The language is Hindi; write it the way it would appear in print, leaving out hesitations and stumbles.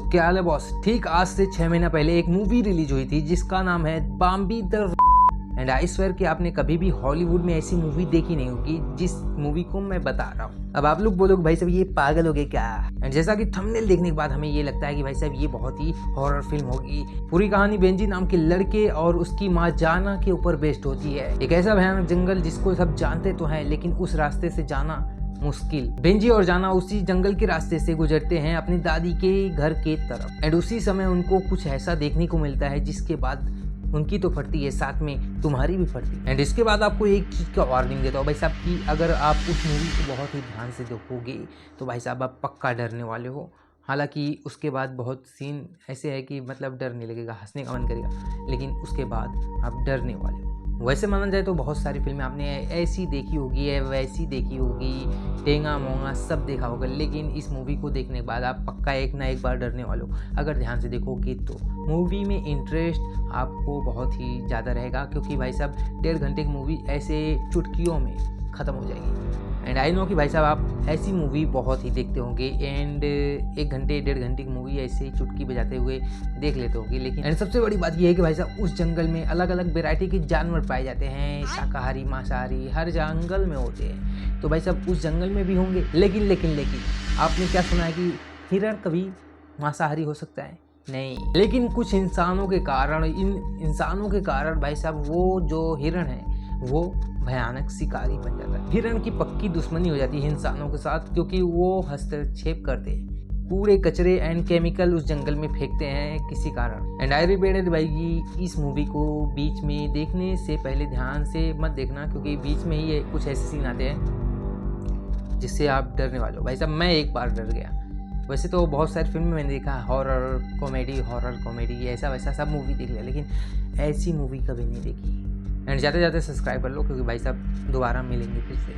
तो क्या हाल है बॉस। ठीक आज से 6 महीना पहले एक मूवी रिलीज हुई थी जिसका नाम है Bambi the and I swear कि आपने कभी भी हॉलीवुड में ऐसी मूवी देखी नहीं होगी जिस मूवी को मैं बता रहा हूँ। अब आप लोग बोलोगे भाई साहब ये पागल हो गए क्या। एंड जैसा कि थंबनेल देखने के बाद हमें ये लगता है कि भाई साहब ये बहुत ही हॉरर फिल्म होगी। पूरी कहानी बेंजी नाम के लड़के और उसकी माँ जाना के ऊपर बेस्ड होती है। एक ऐसा भयानक जंगल जिसको सब जानते तो हैं लेकिन उस रास्ते से जाना मुश्किल। बेंजी और जाना उसी जंगल के रास्ते से गुजरते हैं अपनी दादी के घर के तरफ एंड उसी समय उनको कुछ ऐसा देखने को मिलता है जिसके बाद उनकी तो फटती है साथ में तुम्हारी भी फटती है। एंड इसके बाद आपको एक चीज़ का वार्निंग देता हूँ भाई साहब कि अगर आप उस मूवी को बहुत ही ध्यान से देखोगे तो भाई साहब आप पक्का डरने वाले हो। हालांकि उसके बाद बहुत सीन ऐसे है कि मतलब डर नहीं लगेगा, हंसने का मन करेगा, लेकिन उसके बाद आप डरने वाले हो। वैसे माना जाए तो बहुत सारी फिल्में आपने ऐसी देखी होगी है वैसी देखी होगी, टेंगा मोंगा सब देखा होगा, लेकिन इस मूवी को देखने के बाद आप पक्का एक ना एक बार डरने वाले हो अगर ध्यान से देखोगे तो। मूवी में इंटरेस्ट आपको बहुत ही ज़्यादा रहेगा क्योंकि भाई साहब 1.5 घंटे की मूवी ऐसे चुटकियों में ख़त्म हो जाएगी। एंड आई नो कि भाई साहब आप ऐसी मूवी बहुत ही देखते होंगे एंड 1 घंटे 1.5 घंटे की मूवी ऐसे ही चुटकी बजाते हुए देख लेते होंगे, लेकिन एंड सबसे बड़ी बात यह है कि भाई साहब उस जंगल में अलग अलग वेराइटी के जानवर पाए जाते हैं, शाकाहारी मांसाहारी हर जंगल में होते हैं। तो भाई साहब उस जंगल में भी होंगे, लेकिन आपने क्या सुना है कि हिरण कभी मांसाहारी हो सकता है? नहीं। लेकिन कुछ इंसानों के कारण भाई साहब वो जो हिरण है वो भयानक शिकारी बन जाता है। हिरण की पक्की दुश्मनी हो जाती है इंसानों के साथ क्योंकि वो हस्तक्षेप करते हैं, कूड़े कचरे एंड केमिकल उस जंगल में फेंकते हैं किसी कारण। एंड आई रिपीटेड भाई कि इस मूवी को बीच में देखने से पहले ध्यान से मत देखना क्योंकि बीच में ही कुछ ऐसे सीन आते हैं जिससे आप डरने वाले हो। भाई साहब मैं एक बार डर गया। वैसे तो बहुत सारी फिल्म मैंने देखा, हॉरर कॉमेडी ऐसा वैसा सब मूवी देख लिया, लेकिन ऐसी मूवी कभी नहीं देखी। एंड जाते जाते सब्सक्राइब कर लो क्योंकि भाई साहब दोबारा मिलेंगे फिर से।